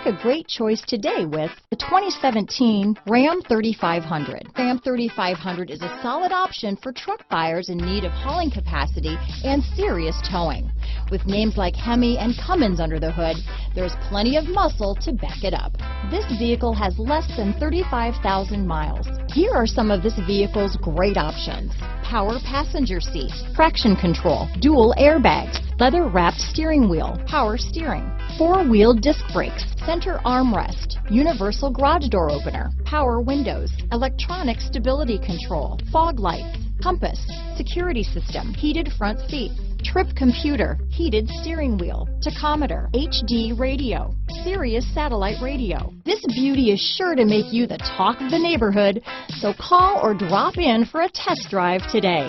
a great choice today with the 2017 Ram 3500. Ram 3500 is a solid option for truck buyers in need of hauling capacity and serious towing. With names like Hemi and Cummins under the hood, there's plenty of muscle to back it up. This vehicle has less than 35,000 miles. Here are some of this vehicle's great options: power passenger seat, traction control, dual airbags, leather-wrapped steering wheel, power steering, four-wheel disc brakes, center armrest, universal garage door opener, power windows, electronic stability control, fog lights, compass, security system, heated front seats, trip computer, heated steering wheel, tachometer, HD radio, Sirius satellite radio. This beauty is sure to make you the talk of the neighborhood, so call or drop in for a test drive today.